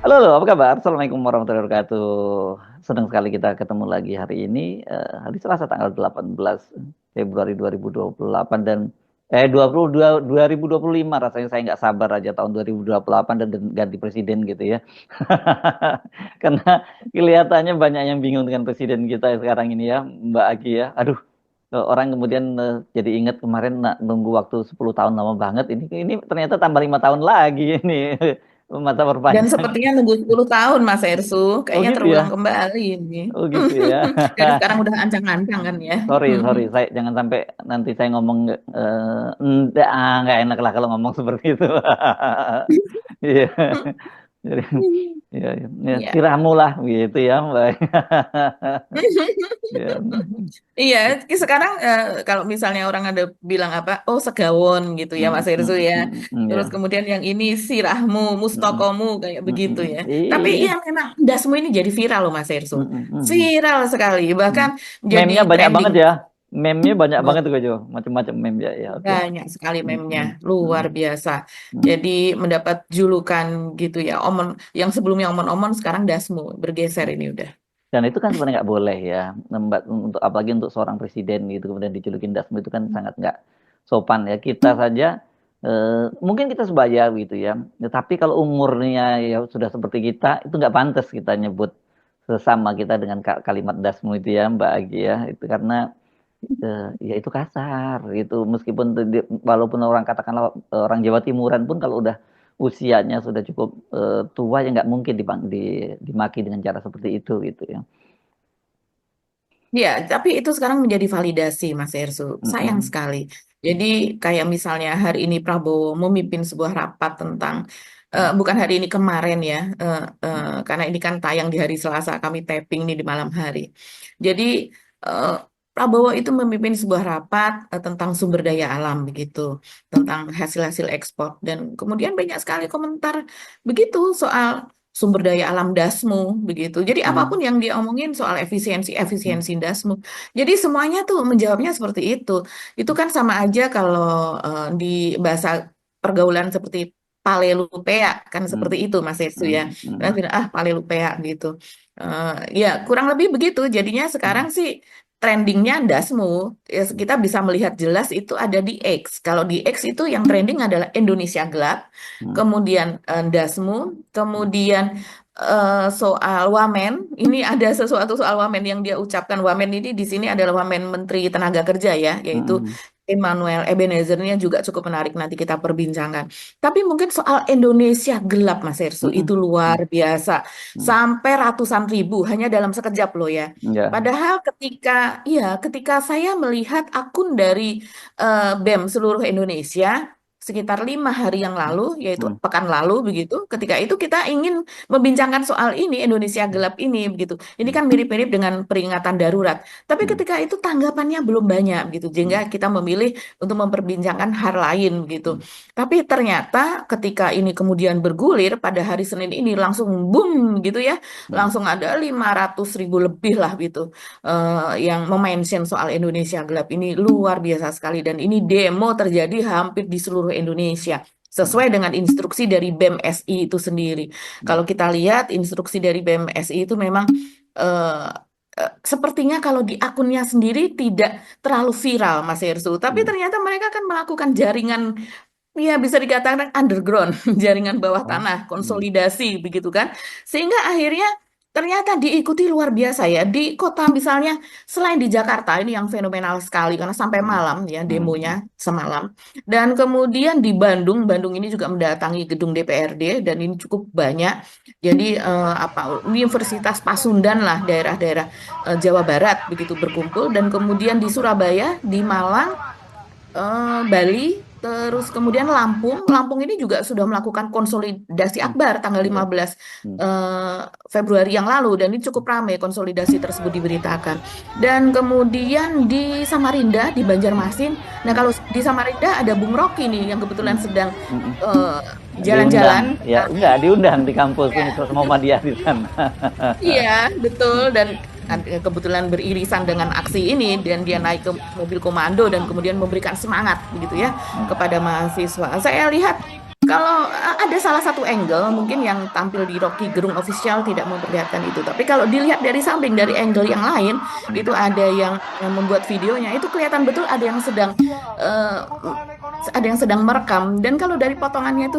Halo, halo, apa kabar? Assalamualaikum warahmatullahi wabarakatuh. Senang sekali kita ketemu lagi hari ini, hari Selasa tanggal 18 Februari 2028 dan 2025 rasanya saya nggak sabar aja tahun 2028 dan ganti presiden gitu ya. Karena kelihatannya banyak yang bingung dengan presiden kita sekarang ini ya, Mbak Agi ya. Aduh, orang kemudian jadi ingat kemarin nunggu waktu 10 tahun lama banget ini ternyata tambah 5 tahun lagi ini masa Dan perpanjang. sepertinya nunggu 10 tahun Mas Ersu, Oh kayaknya gitu ya. terulang kembali ini. Oh gitu ya. Dari sekarang udah ancang-ancang kan ya. Sorry, saya jangan sampai nanti saya ngomong enggak, nggak enak lah kalau ngomong seperti itu. Iya. Jadi ya, ya, Iya. sirahmu lah gitu ya, Mbak. Ya. Iya, sekarang kalau misalnya orang ada bilang apa, oh segawon gitu ya Mas Ersu ya. Terus Ya. kemudian yang ini sirahmu, Mm, mustokomu kayak begitu ya. Tapi Iya. iya memang dasmu ini jadi viral loh Mas Ersu. Mm. Viral sekali, Mm. bahkan jadi Meme-nya banyak trending. banget ya. Meme-nya banyak banget tuh Jo. Macam-macam meme ya. Ya, oke. Banyak sekali Mm, memnya, mm, luar mm, biasa. mm. Jadi mendapat julukan gitu ya, omon yang sebelumnya omon-omon sekarang dasmu bergeser ini udah. Dan itu kan sebenarnya nggak boleh ya, untuk apalagi untuk seorang presiden gitu kemudian dijulukin dasmu itu kan sangat nggak sopan ya. Kita saja mungkin kita sebaya gitu ya. Ya, tapi kalau umurnya ya sudah seperti kita itu nggak pantas kita nyebut sesama kita dengan kalimat dasmu itu ya Mbak Agi ya. Itu karena ya itu kasar gitu. Meskipun walaupun orang katakanlah orang Jawa Timuran pun kalau udah usianya sudah cukup tua ya nggak mungkin dimaki dengan cara seperti itu gitu ya. Ya, tapi itu sekarang menjadi validasi, Mas Ersu. Sayang Mm-mm. sekali. Jadi kayak misalnya hari ini Prabowo memimpin sebuah rapat tentang, bukan hari ini kemarin ya, karena ini kan tayang di hari Selasa, kami taping nih di malam hari. Jadi eh, Prabowo itu memimpin sebuah rapat tentang sumber daya alam begitu, tentang hasil-hasil ekspor. Dan kemudian banyak sekali komentar begitu soal sumber daya alam dasmu begitu. Jadi apapun Mm-mm. yang dia omongin soal Mm. efisiensi dasmu. Jadi semuanya tuh menjawabnya seperti itu. Itu kan sama aja kalau di bahasa pergaulan seperti palelupea kan seperti Mm. itu Mas Yesu ya. Mm. Kan Mm. bilang, ah palelupea gitu. Ya kurang lebih begitu. Jadinya sekarang Mm. sih trendingnya dasmu. Ya, kita bisa melihat jelas itu ada di X. Kalau di X itu yang trending adalah Indonesia Gelap, Mm. kemudian dasmu, Mm. kemudian soal wamen. Ini ada sesuatu soal wamen yang dia ucapkan. Wamen ini di sini adalah wamen Menteri Tenaga Kerja ya, yaitu Mm. Emmanuel Ebenezer ini juga cukup menarik nanti kita perbincangkan. Tapi mungkin soal Indonesia gelap Mas Ersu itu Mm. luar Mm. biasa. Mm. Sampai ratusan ribu hanya dalam sekejap loh ya. Ya. Padahal ketika saya melihat akun dari BEM seluruh Indonesia sekitar 5 hari yang lalu, yaitu Mm. pekan lalu begitu. Ketika itu kita ingin membincangkan soal ini Indonesia gelap ini begitu. Ini kan mirip-mirip dengan peringatan darurat. Tapi Mm. ketika itu tanggapannya belum banyak gitu, sehingga Mm. kita memilih untuk memperbincangkan hal lain gitu. Mm. Tapi ternyata ketika ini kemudian bergulir pada hari Senin ini langsung boom gitu ya, Mm. langsung ada 500 ribu lebih lah gitu yang memention soal Indonesia gelap ini luar biasa sekali dan ini demo terjadi hampir di seluruh Indonesia. Sesuai dengan instruksi dari BEM SI itu sendiri. Mm. Kalau kita lihat instruksi dari BEM SI itu memang eh, sepertinya kalau di akunnya sendiri tidak terlalu viral, Mas Hersu. Tapi Mm. ternyata mereka kan melakukan jaringan, ya bisa dikatakan underground, jaringan bawah Oh. tanah, Mm. konsolidasi begitu kan. Sehingga akhirnya ternyata diikuti luar biasa ya. Di kota misalnya, selain di Jakarta, ini yang fenomenal sekali karena sampai Mm. malam ya Mm. demonya semalam. Dan kemudian di Bandung, Bandung ini juga mendatangi gedung DPRD dan ini cukup banyak. Jadi apa Universitas Pasundan lah daerah-daerah Jawa Barat begitu berkumpul dan kemudian di Surabaya, di Malang, Bali, terus kemudian Lampung. Lampung ini juga sudah melakukan konsolidasi Mm. akbar tanggal Ya. 15 Mm. eh, Februari yang lalu dan ini cukup ramai konsolidasi tersebut diberitakan. Dan kemudian di Samarinda, di Banjarmasin. Nah, Mm. kalau di Samarinda ada Bung Rocky nih yang kebetulan Mm. sedang Mm. eh, Diundang jalan-jalan. ya, enggak diundang di kampus Ya, Universitas Muhammadiyah di sana. iya, betul. Dan kebetulan beririsan dengan aksi ini dan dia naik ke mobil komando dan kemudian memberikan semangat begitu ya kepada mahasiswa. Saya lihat Kalau ada salah satu angle mungkin yang tampil di Rocky Gerung official tidak memperlihatkan itu. Tapi kalau dilihat dari samping dari angle yang lain itu ada yang membuat videonya itu kelihatan betul eh, ada yang sedang merekam dan kalau dari potongannya itu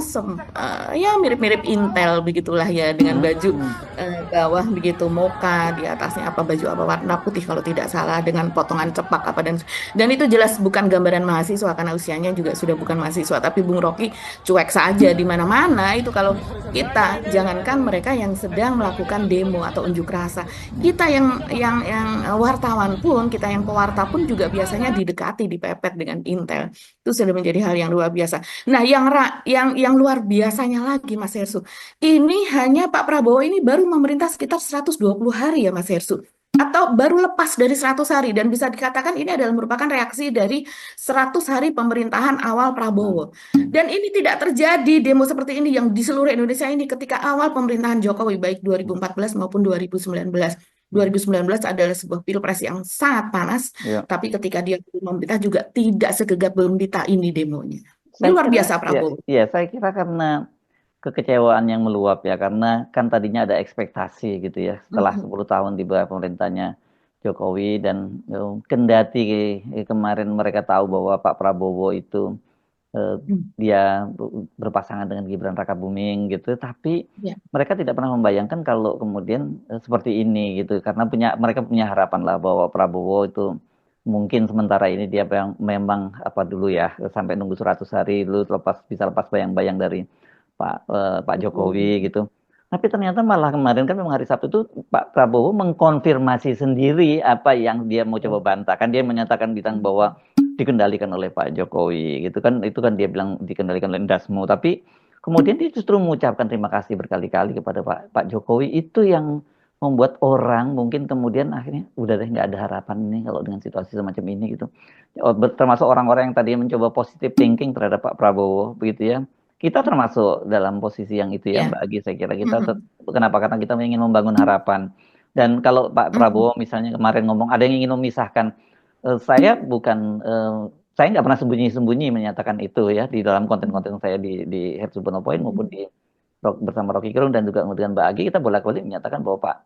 ya mirip-mirip Intel begitulah ya dengan baju Hmm. bawah begitu moka di atasnya apa baju apa warna putih kalau tidak salah dengan potongan cepak apa dan itu jelas bukan gambaran mahasiswa karena usianya juga sudah bukan mahasiswa tapi Bung Rocky cuek saja di mana-mana itu kalau kita jangankan mereka yang sedang melakukan demo atau unjuk rasa kita yang wartawan pun kita yang pewarta pun juga biasanya didekati dipepet dengan Intel itu sudah menjadi hal yang luar biasa. Nah, yang luar biasanya lagi, Mas Hersu, ini hanya Pak Prabowo ini baru memerintah sekitar 120 hari ya, Mas Hersu. Atau baru lepas dari 100 hari dan bisa dikatakan ini adalah merupakan reaksi dari 100 hari pemerintahan awal Prabowo. Dan ini tidak terjadi demo seperti ini yang di seluruh Indonesia ini ketika awal pemerintahan Jokowi baik 2014 maupun 2019. 2019 adalah sebuah pilpres yang sangat panas Ya. tapi ketika dia memerintah juga tidak segegap berita ini demonya. Ini Saya luar kira, biasa ya, Prabowo. ya, saya kira karena kekecewaan yang meluap ya, karena kan tadinya ada ekspektasi gitu ya, setelah Mhm. 10 tahun di bawah pemerintahnya Jokowi dan kendati kemarin mereka tahu bahwa Pak Prabowo itu eh, Hmm. dia berpasangan dengan Gibran Rakabuming gitu, tapi Ya. mereka tidak pernah membayangkan kalau kemudian seperti ini gitu, karena mereka punya harapan lah bahwa Prabowo itu mungkin sementara ini dia memang apa dulu ya sampai nunggu 100 hari dulu bisa lepas bayang-bayang dari Pak Betul. Jokowi gitu. Tapi ternyata malah kemarin kan memang hari Sabtu itu Pak Prabowo mengkonfirmasi sendiri apa yang dia mau coba bantah. Kan dia menyatakan bilang bahwa dikendalikan oleh Pak Jokowi gitu kan. Itu kan dia bilang dikendalikan oleh Dasmu. Tapi kemudian dia justru mengucapkan terima kasih berkali-kali kepada Pak Jokowi. Itu yang membuat orang mungkin kemudian akhirnya udah deh nggak ada harapan nih kalau dengan situasi semacam ini gitu. Termasuk orang-orang yang tadi mencoba positive thinking terhadap Pak Prabowo begitu ya, kita termasuk dalam posisi yang itu ya Ya. Mbak Agi, saya kira kita Mhm. kenapa? Karena kita ingin membangun harapan. Dan kalau Pak Mhm. Prabowo misalnya kemarin ngomong ada yang ingin memisahkan, saya bukan saya nggak pernah sembunyi-sembunyi menyatakan itu ya di dalam konten-konten saya di Head Subono Point maupun Mhm. di bersama Rocky Gerung dan juga dengan Mbak Agi kita bolak-balik menyatakan bahwa Pak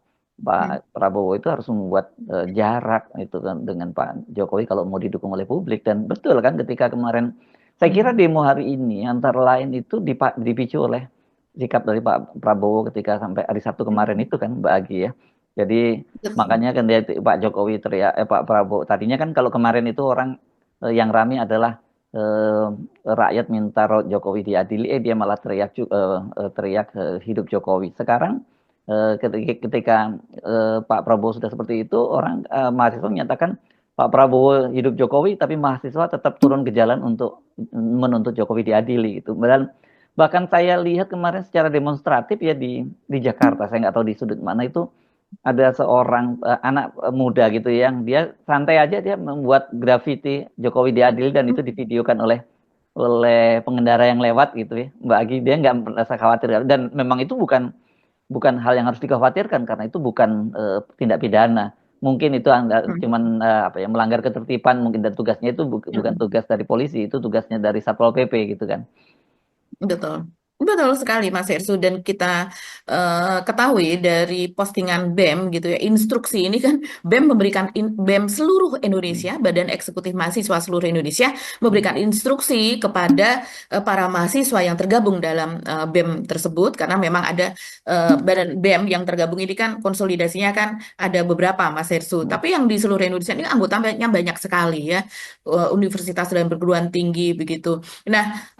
Prabowo itu harus membuat jarak itu kan dengan Pak Jokowi kalau mau didukung oleh publik dan betul kan ketika kemarin saya kira Mhm. demo hari ini antara lain itu dipicu oleh sikap dari Pak Prabowo ketika sampai hari Sabtu kemarin Mhm. itu kan Mbak Agi ya. Jadi Betul. makanya kan Pak Jokowi teriak Pak Prabowo tadinya kan kalau kemarin itu orang yang ramai adalah eh, rakyat minta Jokowi diadili, dia malah teriak hidup Jokowi. Sekarang ketika Pak Prabowo sudah seperti itu, orang mahasiswa menyatakan Pak Prabowo hidup Jokowi, tapi mahasiswa tetap turun ke jalan untuk menuntut Jokowi diadili itu. Dan bahkan saya lihat kemarin secara demonstratif ya di Jakarta, saya nggak tahu di sudut mana itu ada seorang anak muda gitu yang dia santai aja dia membuat grafiti Jokowi diadili dan itu divideokan oleh pengendara yang lewat gitu ya Mbak Agi dia nggak merasa khawatir dan memang itu bukan bukan hal yang harus dikhawatirkan karena itu bukan tindak pidana mungkin itu cuman apa ya melanggar ketertiban mungkin dan tugasnya itu bukan Mhm. tugas dari polisi itu tugasnya dari Satpol PP gitu kan. Betul. Betul sekali Mas Hersu dan kita ketahui dari postingan BEM gitu ya instruksi ini kan BEM memberikan BEM seluruh Hmm. Indonesia Badan Eksekutif Mahasiswa seluruh Indonesia memberikan instruksi kepada para mahasiswa yang tergabung dalam BEM tersebut karena memang ada badan BEM yang tergabung ini kan konsolidasinya kan ada beberapa Mas Hersu Hmm. tapi yang di seluruh Indonesia ini anggotanya banyak sekali ya universitas dan perguruan tinggi begitu. Nah,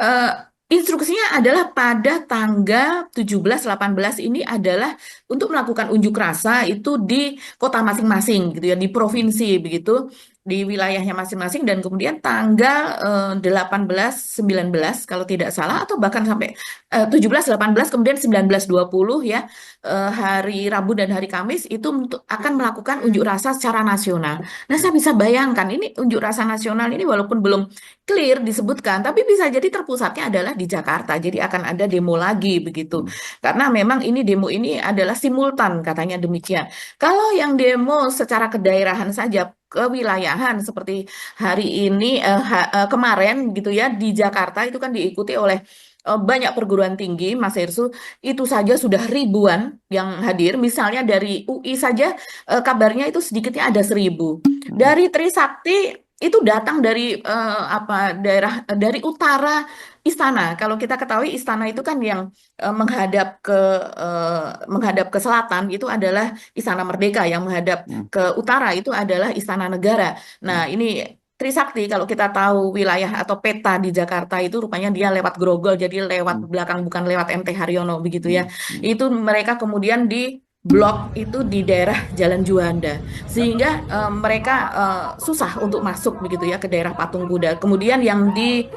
instruksinya adalah pada tanggal 17, 18 ini adalah untuk melakukan unjuk rasa itu di kota masing-masing gitu ya, di provinsi begitu, di wilayahnya masing-masing dan kemudian tanggal 18, 19 kalau tidak salah atau bahkan sampai 17, 18 kemudian 19, 20 ya hari Rabu dan hari Kamis itu akan melakukan unjuk rasa secara nasional. Nah, saya bisa bayangkan ini unjuk rasa nasional ini walaupun belum clear disebutkan, tapi bisa jadi terpusatnya adalah di Jakarta. Jadi akan ada demo lagi begitu. Hmm. Karena memang ini demo ini adalah simultan katanya demikian. Kalau yang demo secara kedaerahan saja kewilayahan seperti hari ini kemarin gitu ya di Jakarta itu kan diikuti oleh banyak perguruan tinggi, Mas Hersu, itu saja sudah ribuan yang hadir. Misalnya dari UI saja kabarnya itu sedikitnya ada 1.000. Hmm. Dari Trisakti itu datang dari apa daerah dari utara istana. Kalau kita ketahui istana itu kan yang menghadap ke selatan itu adalah Istana Merdeka, yang menghadap Hmm. ke utara itu adalah Istana Negara. Hmm. Nah, ini Trisakti kalau kita tahu wilayah atau peta di Jakarta itu rupanya dia lewat Grogol, jadi lewat Hmm. belakang bukan lewat MT Haryono begitu ya. Hmm. Hmm. Itu mereka kemudian di blok itu di daerah Jalan Juanda, sehingga mereka susah untuk masuk begitu ya ke daerah Patung Kuda. Kemudian yang di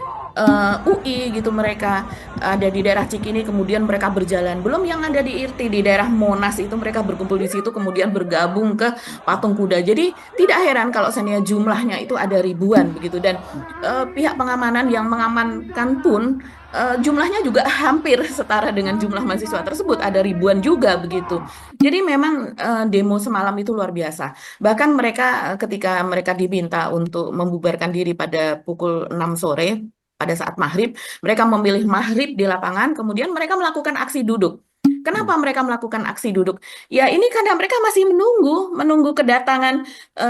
UI gitu mereka ada di daerah Cikini, kemudian mereka berjalan. Belum yang ada di IRT di daerah Monas itu mereka berkumpul di situ, kemudian bergabung ke Patung Kuda. Jadi tidak heran kalau seandainya jumlahnya itu ada ribuan begitu, dan pihak pengamanan yang mengamankan pun jumlahnya juga hampir setara dengan jumlah mahasiswa tersebut, ada ribuan juga begitu. Jadi memang demo semalam itu luar biasa. Bahkan mereka ketika mereka diminta untuk membubarkan diri pada pukul 6 sore pada saat maghrib, mereka memilih maghrib di lapangan, kemudian mereka melakukan aksi duduk. Hmm. Kenapa mereka melakukan aksi duduk? Ya ini karena mereka masih menunggu kedatangan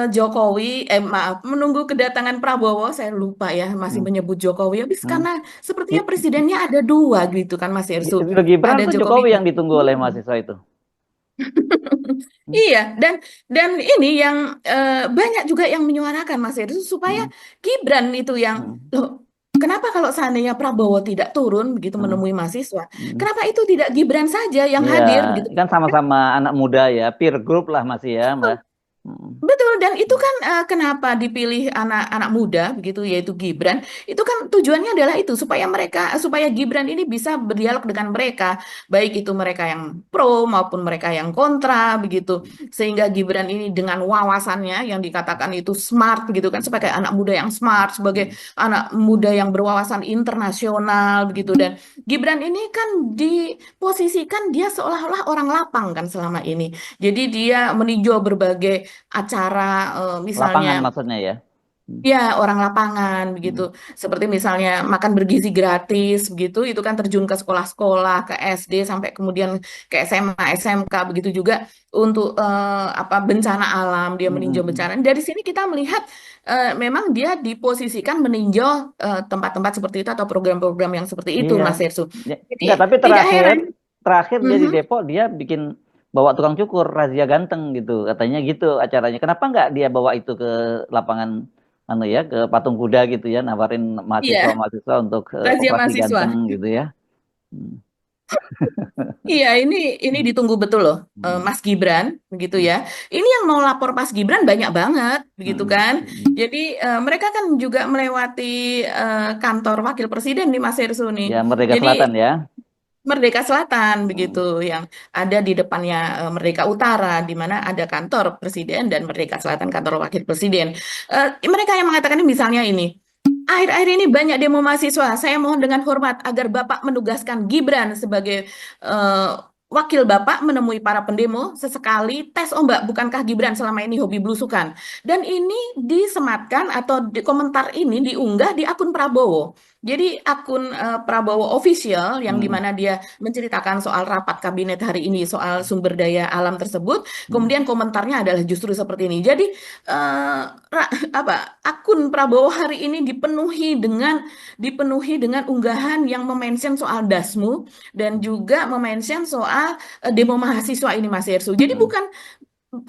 Jokowi, maaf, menunggu kedatangan Prabowo. Saya lupa ya, masih Hmm. menyebut Jokowi. Habis Hmm. karena sepertinya Gi- presidennya ada dua gitu kan, Mas Ersu. Itu Gibran Ada atau Jokowi. Jokowi yang ditunggu oleh mahasiswa itu? Hmm. Iya, dan ini yang banyak juga yang menyuarakan Mas Heru supaya Hmm. Gibran itu yang Hmm. loh, kenapa kalau seandainya Prabowo tidak turun begitu Hmm. menemui mahasiswa, Hmm. kenapa itu tidak Gibran saja yang Ya, hadir begitu? kan sama-sama anak muda ya, peer group lah masih ya, Mbak. Hmm. Betul, dan itu kan kenapa dipilih anak-anak muda begitu, yaitu Gibran, itu kan tujuannya adalah itu supaya Gibran ini bisa berdialog dengan mereka, baik itu mereka yang pro maupun mereka yang kontra begitu, sehingga Gibran ini dengan wawasannya yang dikatakan itu smart begitu kan, sebagai anak muda yang smart, sebagai anak muda yang berwawasan internasional begitu, dan Gibran ini kan diposisikan dia seolah-olah orang lapang kan selama ini. Jadi dia meninjau berbagai acara Lapangan misalnya maksudnya ya. Hmm. ya orang lapangan begitu, Hmm. seperti misalnya makan bergizi gratis begitu, itu kan terjun ke sekolah-sekolah, ke SD sampai kemudian ke SMA SMK begitu juga untuk apa bencana alam dia Hmm. meninjau Hmm. bencana. Dari sini kita melihat memang dia diposisikan meninjau tempat-tempat seperti itu atau program-program yang seperti itu, Iya. Mas Yersu. Ya, Jadi enggak, tapi tidak terakhir heran. terakhir dia di Mhm. Depok dia bikin bawa tukang cukur razia ganteng gitu. Katanya gitu acaranya. Kenapa enggak dia bawa itu ke lapangan anu ya, ke Patung Kuda gitu ya, nawarin Iya, mahasiswa-mahasiswa untuk razia operasi ganteng mahasiswa. gitu ya. Hmm. Iya, ini ditunggu betul loh, Hmm. Mas Gibran, begitu Hmm. ya. Ini yang mau lapor Mas Gibran banyak banget, begitu Hmm. kan. Hmm. Jadi mereka kan juga melewati kantor Wakil Presiden di Mas Hersу nih. Ya, Merdeka Jadi Selatan ya. Merdeka Selatan begitu, Hmm. yang ada di depannya Merdeka Utara, di mana ada kantor Presiden, dan Merdeka Selatan kantor Wakil Presiden. Mereka yang mengatakan ini misalnya ini. Akhir-akhir ini banyak demo mahasiswa. Saya mohon dengan hormat agar Bapak menugaskan Gibran sebagai eh, wakil Bapak menemui para pendemo sesekali tes ombak, bukankah Gibran selama ini hobi belusukan? Dan ini disematkan atau komentar ini diunggah di akun Prabowo. Jadi akun Prabowo official yang Hmm. dimana dia menceritakan soal rapat kabinet hari ini soal sumber daya alam tersebut, Hmm. kemudian komentarnya adalah justru seperti ini. Jadi eh, apa akun Prabowo hari ini dipenuhi dengan unggahan yang memention soal Dasmu dan juga memention soal demo mahasiswa ini, Mas Yersu. Jadi Hmm. bukan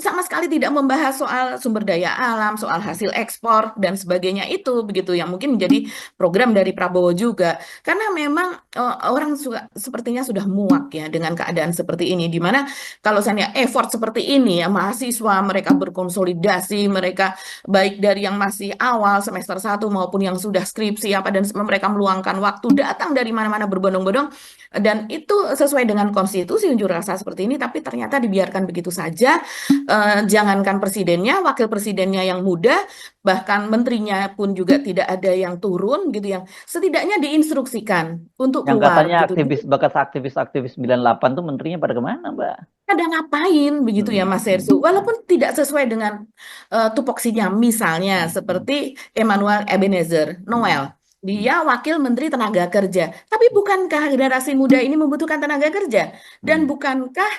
sama sekali tidak membahas soal sumber daya alam, soal hasil ekspor dan sebagainya itu begitu, yang mungkin menjadi program dari Prabowo juga. Karena memang orang sepertinya sudah muak ya dengan keadaan seperti ini, di mana kalau saya effort seperti ini ya mahasiswa mereka berkonsolidasi, mereka baik dari yang masih awal semester 1 maupun yang sudah skripsi apa, dan mereka meluangkan waktu datang dari mana-mana berbondong-bondong, dan itu sesuai dengan konstitusi unjuk rasa seperti ini, tapi ternyata dibiarkan begitu saja. Jangankan presidennya, wakil presidennya yang muda, bahkan menterinya pun juga tidak ada yang turun gitu, yang setidaknya diinstruksikan untuk Yang keluar katanya gitu. aktivis, bekas aktivis-aktivis 98 tuh menterinya pada kemana, Mbak? ada ngapain begitu ya Mas Hersu, walaupun tidak sesuai dengan tupoksinya, misalnya seperti Emmanuel Ebenezer Noel, dia wakil Menteri Tenaga Kerja, tapi bukankah generasi muda ini membutuhkan tenaga kerja, dan bukankah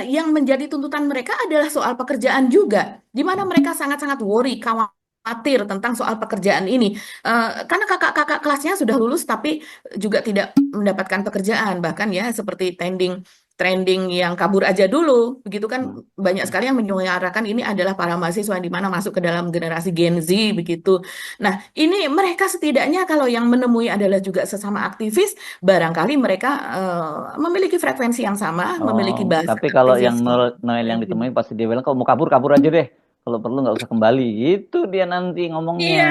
yang menjadi tuntutan mereka adalah soal pekerjaan juga, di mana mereka sangat-sangat worry, khawatir tentang soal pekerjaan ini. Karena kakak-kakak kelasnya sudah lulus tapi juga tidak mendapatkan pekerjaan, bahkan ya seperti trending trending yang kabur aja dulu, begitu kan, banyak sekali yang menyuarakan ini adalah para mahasiswa yang di mana masuk ke dalam generasi Gen Z begitu. Nah, ini mereka setidaknya kalau yang menemui adalah juga sesama aktivis, barangkali mereka memiliki frekuensi yang sama, memiliki Oh, bahasa tapi kalau yang aktivis Noel, Noel yang ditemui pasti dia bilang kalau mau kabur kabur aja deh. Kalau perlu nggak usah kembali. Itu dia nanti ngomongnya. Iya,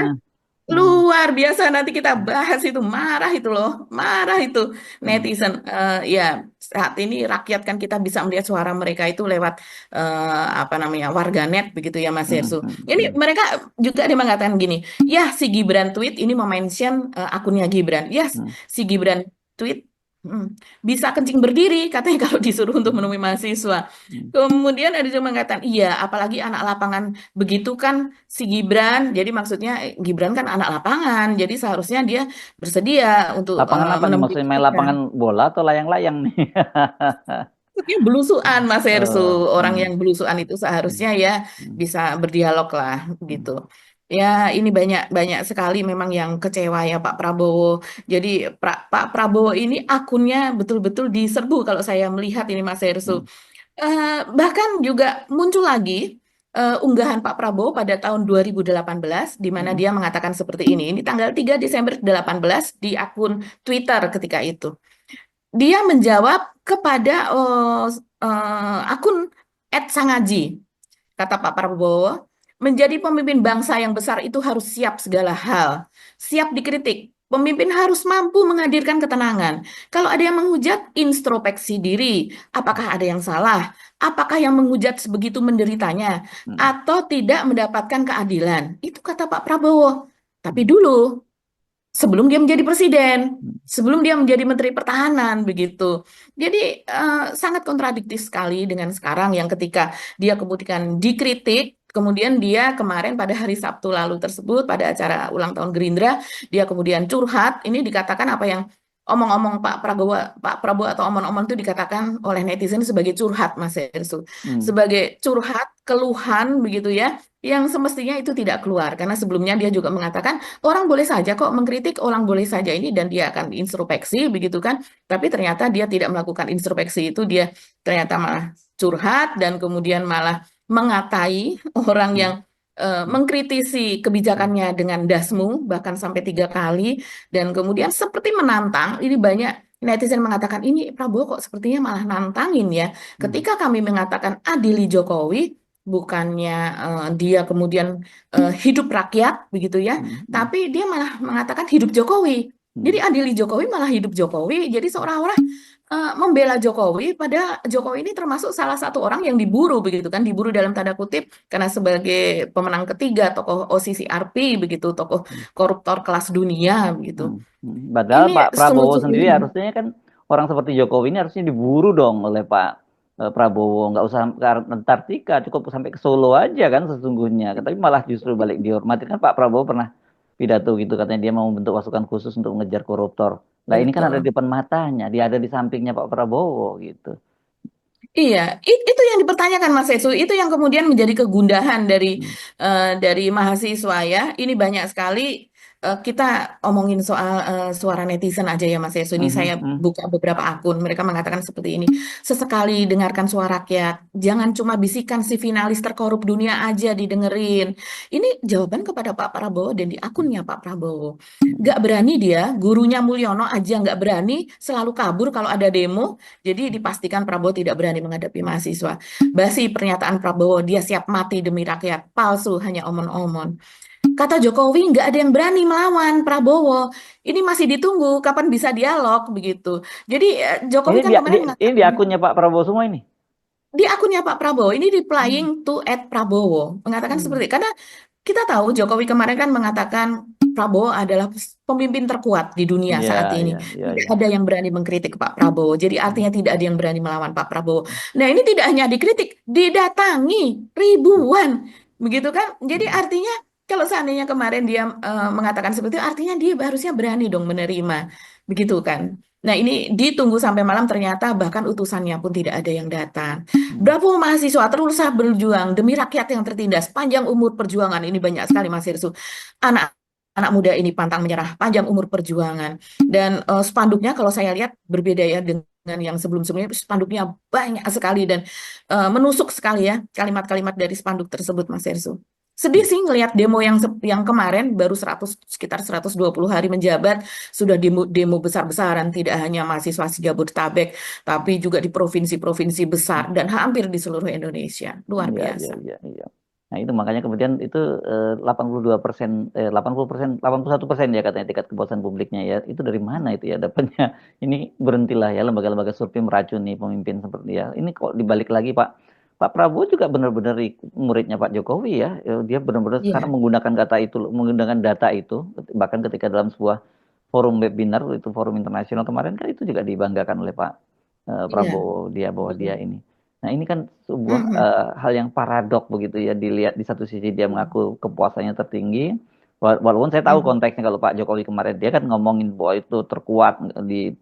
Hmm, luar biasa, nanti kita bahas itu, marah itu loh, marah itu hmm, netizen. Ya, saat ini rakyat kan kita bisa melihat suara mereka itu lewat apa namanya, warganet begitu ya Mas hmm, Yersu. hmm, Ini hmm, mereka juga dia mengatakan gini, ya si Gibran tweet ini mention akunnya Gibran. Yes, hmm, si Gibran tweet, hmm, bisa kencing berdiri katanya kalau disuruh untuk hmm, menemui mahasiswa. hmm. Kemudian ada juga mengatakan, iya, apalagi anak lapangan begitu kan si Gibran. Jadi maksudnya Gibran kan anak lapangan, jadi seharusnya dia bersedia untuk Lapangan apa nih? menempuh Maksudnya main mereka. lapangan bola atau layang-layang nih? Maksudnya belusuan, Mas Hersu. Orang Hmm, yang belusuan itu hmm, seharusnya ya hmm, bisa berdialog lah gitu. hmm, Ya, ini banyak banyak sekali memang yang kecewa ya Pak Prabowo. Jadi Pak Prabowo ini akunnya betul-betul diserbu kalau saya melihat ini Mas Hersu. hmm, Bahkan juga muncul lagi unggahan Pak Prabowo pada tahun 2018 di mana hmm, dia mengatakan seperti ini. Ini tanggal 3 Desember 18 di akun Twitter ketika itu. Dia menjawab kepada akun @sangaji. Kata Pak Prabowo, menjadi pemimpin bangsa yang besar itu harus siap segala hal, siap dikritik. Pemimpin harus mampu menghadirkan ketenangan. Kalau ada yang menghujat, introspeksi diri. Apakah ada yang salah? Apakah yang menghujat sebegitu menderitanya? hmm, Atau tidak mendapatkan keadilan? Itu kata Pak Prabowo. Tapi hmm, dulu, sebelum dia menjadi presiden, hmm, sebelum dia menjadi Menteri Pertahanan begitu. Jadi sangat kontradiktif sekali dengan sekarang yang ketika dia kemudian dikritik, kemudian dia kemarin pada hari Sabtu lalu tersebut pada acara ulang tahun Gerindra, dia kemudian curhat, ini dikatakan apa yang omong-omong Pak Prabowo atau omong-omong itu dikatakan oleh netizen sebagai curhat Mas Hersu. hmm, Sebagai curhat, keluhan begitu ya, yang semestinya itu tidak keluar karena sebelumnya dia juga mengatakan orang boleh saja kok mengkritik, orang boleh saja ini dan dia akan introspeksi begitu kan. Tapi ternyata dia tidak melakukan introspeksi itu, dia ternyata malah curhat dan kemudian malah mengatai orang hmm, yang hmm, mengkritisi hmm, kebijakannya dengan dasmu bahkan sampai 3 kali dan kemudian seperti menantang. Ini banyak netizen mengatakan ini Prabowo kok sepertinya malah nantangin ya. hmm, Ketika kami mengatakan adili Jokowi, bukannya dia kemudian hidup rakyat begitu ya, hmm, hmm, tapi dia malah mengatakan hidup Jokowi. Jadi hmm. adili Jokowi malah hidup Jokowi. Jadi seolah-olah membela Jokowi, pada Jokowi ini termasuk salah satu orang yang diburu begitu kan, diburu dalam tanda kutip karena sebagai pemenang ketiga tokoh OCCRP begitu, tokoh koruptor kelas dunia begitu. Padahal Ini Pak Prabowo sendiri sungguh-sungguh. harusnya kan orang seperti Jokowi ini harusnya diburu dong oleh Pak Prabowo. Nggak usah ke Antartika, cukup sampai ke Solo aja kan sesungguhnya. Tapi malah justru balik dihormati. Kan Pak Prabowo pernah pidato gitu, katanya dia mau membentuk pasukan khusus untuk mengejar koruptor. Lah ini kan ada di Betul. depan matanya, dia ada di sampingnya Pak Prabowo gitu. Iya, itu yang dipertanyakan Mas Esu, itu yang kemudian menjadi kegundahan Hmm. dari mahasiswa ya. Ini banyak sekali kita omongin soal suara netizen aja ya Mas Esu. Ini Mhm, saya mhm, buka beberapa akun, mereka mengatakan seperti ini. Sesekali dengarkan suara rakyat, jangan cuma bisikan si finalis terkorup dunia aja didengerin. Ini jawaban kepada Pak Prabowo dan di akunnya Pak Prabowo. mhm, Gak berani dia, gurunya Mulyono aja nggak berani, selalu kabur kalau ada demo. Jadi dipastikan Prabowo tidak berani menghadapi mahasiswa. Basi pernyataan Prabowo, dia siap mati demi rakyat. Palsu, hanya omon-omon. Kata Jokowi, nggak ada yang berani melawan Prabowo. Ini masih ditunggu, kapan bisa dialog, begitu. Jadi Jokowi kan kemarin ini di mengatakan, akunnya Pak Prabowo semua ini. di akunnya Pak Prabowo, ini replying Hmm. to Prabowo. Mengatakan Hmm. seperti, karena kita tahu Jokowi kemarin kan mengatakan Prabowo adalah pemimpin terkuat di dunia Iya, saat ini. iya, iya, Tidak iya. ada yang berani mengkritik Pak Prabowo. Jadi Hmm, artinya tidak ada yang berani melawan Pak Prabowo. Nah, ini tidak hanya dikritik, didatangi ribuan. Begitu kan? Jadi hmm, artinya kalau seandainya kemarin dia mengatakan seperti itu, artinya dia harusnya berani dong menerima. Begitu kan? Nah, ini ditunggu sampai malam ternyata bahkan utusannya pun tidak ada yang datang. hmm, Berapa mahasiswa terus berjuang demi rakyat yang tertindas. Panjang umur perjuangan ini banyak sekali Mas Hirsu. Anak muda ini pantang menyerah, panjang umur perjuangan. Dan spanduknya kalau saya lihat berbeda ya dengan yang sebelum-sebelumnya, spanduknya banyak sekali dan menusuk sekali ya kalimat-kalimat dari spanduk tersebut, Mas Hersu. Sedih hmm. sih ngelihat demo yang kemarin baru 100 sekitar 120 hari menjabat sudah demo besar-besaran, tidak hanya mahasiswa Jabodetabek tapi juga di provinsi-provinsi besar dan hampir di seluruh Indonesia. Luar Iya, iya, biasa. iya, iya. Nah, itu makanya kemudian itu 82%, 80%, 81% ya katanya tingkat kepuasan publiknya ya. Itu dari mana itu ya dapatnya? Ini berhentilah ya lembaga-lembaga survei meracuni pemimpin seperti ya. Ini kok dibalik lagi Pak Prabowo juga benar-benar muridnya Pak Jokowi ya. Dia benar-benar sekarang Iya, menggunakan kata itu, menggunakan data itu, bahkan ketika dalam sebuah forum webinar itu forum internasional kemarin kan itu juga dibanggakan oleh Pak iya. Prabowo dia bahwa dia Mm-mm. ini. Nah, ini kan sebuah Mhm. hal yang paradok begitu ya dilihat di satu sisi dia Mhm. mengaku kepuasannya tertinggi. Walaupun saya tahu Mhm. konteksnya kalau Pak Jokowi kemarin dia kan ngomongin bahwa itu terkuat di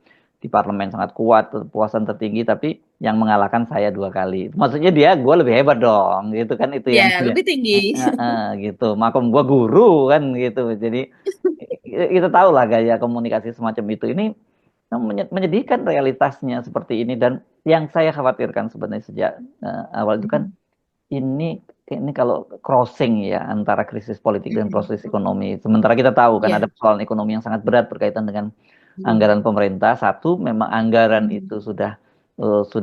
parlemen sangat kuat, kepuasan tertinggi tapi yang mengalahkan saya 2 kali. Maksudnya dia gue lebih hebat dong gitu kan itu Ya, yang dia lebih tinggi. gitu. Makom gue guru kan gitu. Jadi kita tahu lah gaya komunikasi semacam itu. Ini menyedihkan realitasnya seperti ini dan yang saya khawatirkan sebenarnya sejak awal itu kan Mhm. ini kalau crossing ya antara krisis politik dan Mhm. proses ekonomi. Sementara kita tahu kan ada Ya. persoalan ekonomi yang sangat berat berkaitan dengan Mhm. anggaran pemerintah. Satu, memang anggaran Mhm. itu sudah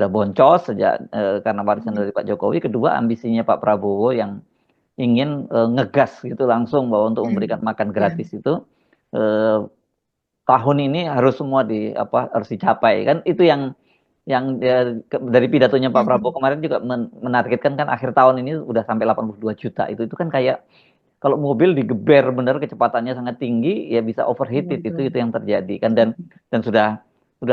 boncos sejak karena warisan Mhm. dari Pak Jokowi. Kedua, ambisinya Pak Prabowo yang ingin ngegas gitu langsung bahwa untuk memberikan Mhm. makan Ya. gratis itu eh, tahun ini harus semua harus dicapai kan itu yang dari pidatonya Pak Prabowo Mhm. kemarin juga menargetkan kan akhir tahun ini udah sampai 82 juta itu kan kayak kalau mobil digeber benar kecepatannya sangat tinggi ya bisa overheated itu Betul. yang terjadi kan dan sudah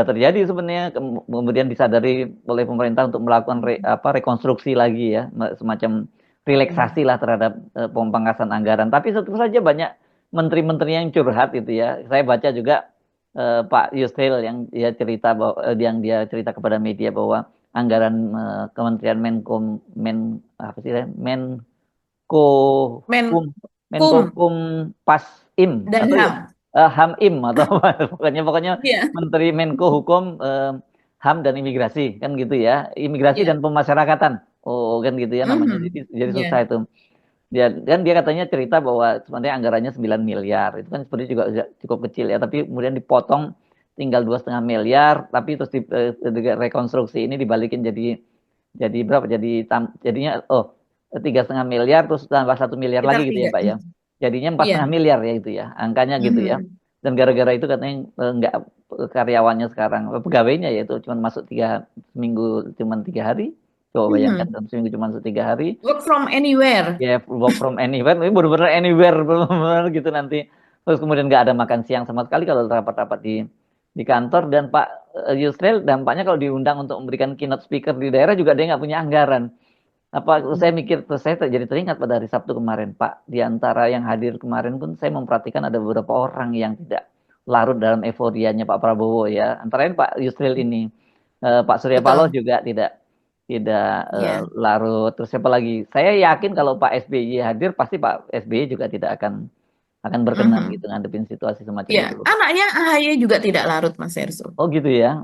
terjadi sebenarnya kemudian disadari oleh pemerintah untuk melakukan rekonstruksi lagi ya semacam Mhm. relaksasi lah terhadap pemangkasan anggaran tapi tentu saja banyak menteri-menteri yang curhat itu ya saya baca juga Pak Yusril yang dia cerita bahwa yang dia cerita kepada media bahwa anggaran Kementerian apa sih Menko Menkum Menkokum Pasim dan atau ya HAM. Hamim atau apa pokoknya Iya. Menteri Menko Hukum HAM dan Imigrasi kan gitu ya Imigrasi Iya. dan Pemasyarakatan oh kan gitu ya namanya Mhm. jadi susah Iya. itu dia katanya cerita bahwa sebenarnya anggarannya 9 miliar. Itu kan sebenarnya juga cukup kecil ya, tapi kemudian dipotong tinggal 2,5 miliar, tapi terus rekonstruksi ini dibalikin jadi berapa? Jadinya 3,5 miliar terus tambah 1 miliar Sekitar lagi gitu ya, tiga. Pak ya. Jadinya empat Iya. setengah miliar ya itu ya, angkanya gitu ya. Mhm. Dan gara-gara itu katanya nggak karyawannya sekarang pegawainya ya itu cuma masuk seminggu cuma 3 hari. Coba bayangkan Mhm. dalam seminggu cuma 3 hari Work from anywhere. ya work from anywhere, ini benar-benar anywhere, benar-benar gitu nanti. Terus kemudian nggak ada makan siang sama sekali kalau rapat-rapat di kantor dan Pak Yusril dampaknya kalau diundang untuk memberikan keynote speaker di daerah juga dia nggak punya anggaran. Apa saya Mhm. mikir terus saya jadi teringat pada hari Sabtu kemarin Pak di antara yang hadir kemarin pun saya memperhatikan ada beberapa orang yang tidak larut dalam euforianya Pak Prabowo ya antara lain Pak Yusril ini Pak Surya Paloh Betul. juga tidak tidak Iya. larut. Terus siapa lagi? Saya yakin kalau Pak SBY hadir, pasti Pak SBY juga tidak akan berkenan Mhm. gitu ngadepin situasi semacam Iya. itu. Anaknya AHY juga tidak larut, Mas Erso. Oh gitu ya.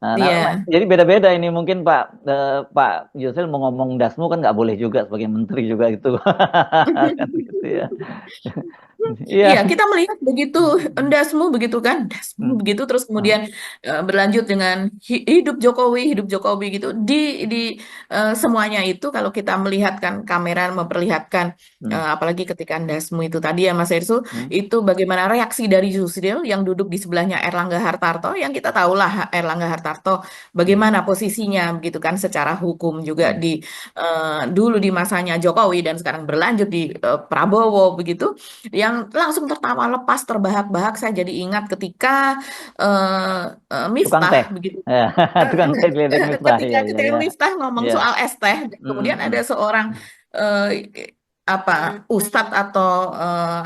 Iya. Jadi beda-beda ini mungkin Pak Yusril mau ngomong dasmu kan nggak boleh juga sebagai menteri juga gitu kan gitu ya. Iya. Iya, kita melihat begitu endasmu begitu kan, dasmu Hmm. begitu terus Hmm. kemudian berlanjut dengan hidup Jokowi gitu di semuanya itu kalau kita melihatkan kamera memperlihatkan Hmm. apalagi ketika endasmu itu tadi ya Mas Ersu Hmm. itu bagaimana reaksi dari Yusril yang duduk di sebelahnya Erlangga Hartarto yang kita tahulah Erlangga Hartarto Hmm. bagaimana posisinya begitu kan secara hukum juga Hmm. dulu di masanya Jokowi dan sekarang berlanjut di Prabowo begitu yang yang langsung tertawa lepas, terbahak-bahak. Saya jadi ingat ketika Tukang teh. Miftah begitu. Ya, tukang teh diledek Miftah. Ketika Ya, ya, ketika ya. Miftah ngomong Ya. soal es teh, dan kemudian Mm, ada mm, seorang ustadz atau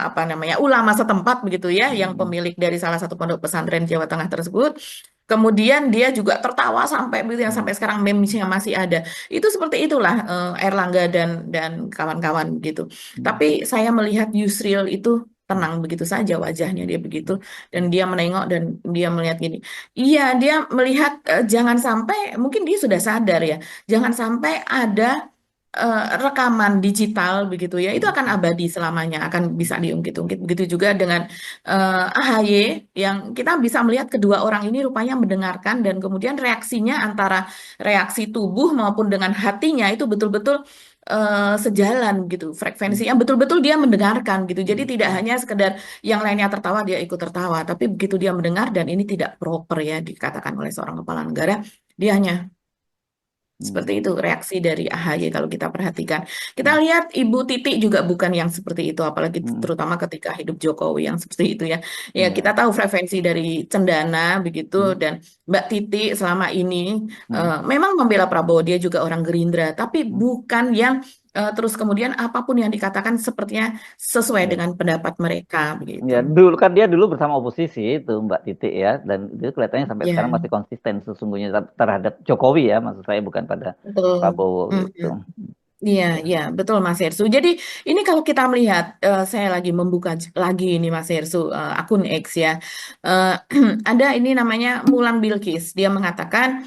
apa namanya ulama setempat begitu ya, yang mm, pemilik dari salah satu pondok pesantren Jawa Tengah tersebut. Kemudian dia juga tertawa sampai begitu yang mm, sampai sekarang meme-nya masih ada. Itu seperti itulah Erlangga dan kawan-kawan gitu. mm, Tapi saya melihat Yusril itu mm, tenang begitu saja wajahnya dia begitu, dan mm, dia menengok dan dia melihat gini. Iya, dia melihat jangan sampai, mungkin dia sudah sadar ya, jangan sampai ada rekaman digital begitu ya, itu mm, akan mm, abadi selamanya, akan bisa diungkit-ungkit. Begitu juga dengan AHY, yang kita bisa melihat kedua orang ini rupanya mendengarkan, dan kemudian reaksinya antara reaksi tubuh maupun dengan hatinya itu betul-betul sejalan gitu, mm, frekuensinya betul-betul dia mendengarkan gitu. Jadi mm, tidak mm, hanya sekedar yang lainnya tertawa dia ikut tertawa, tapi begitu dia mendengar, dan ini tidak proper ya dikatakan oleh seorang kepala negara, dia hanya seperti mm, itu reaksi dari AHY kalau kita perhatikan. Kita mm, lihat Ibu Titik juga bukan yang seperti itu, apalagi mm, terutama ketika hidup Jokowi yang seperti itu ya. Ya kita ya, tahu frekuensi dari Cendana begitu, mm, dan Mbak Titik selama ini mm, memang membela Prabowo, dia juga orang Gerindra, tapi mm, bukan yang terus kemudian apapun yang dikatakan sepertinya sesuai ya. dengan pendapat mereka begitu. Ya, dulu kan dia dulu bersama oposisi itu Mbak Titik ya, dan itu kelihatannya sampai sekarang Ya, masih konsisten sesungguhnya terhadap Jokowi ya, maksud saya bukan pada betul. Prabowo gitu. Mhm. Iya, Ya. iya, betul Mas Hersu. Jadi ini kalau kita melihat, saya lagi membuka lagi ini Mas Hersu, akun X ya. Eh, ada ini namanya Mulan Bilkis. Dia mengatakan,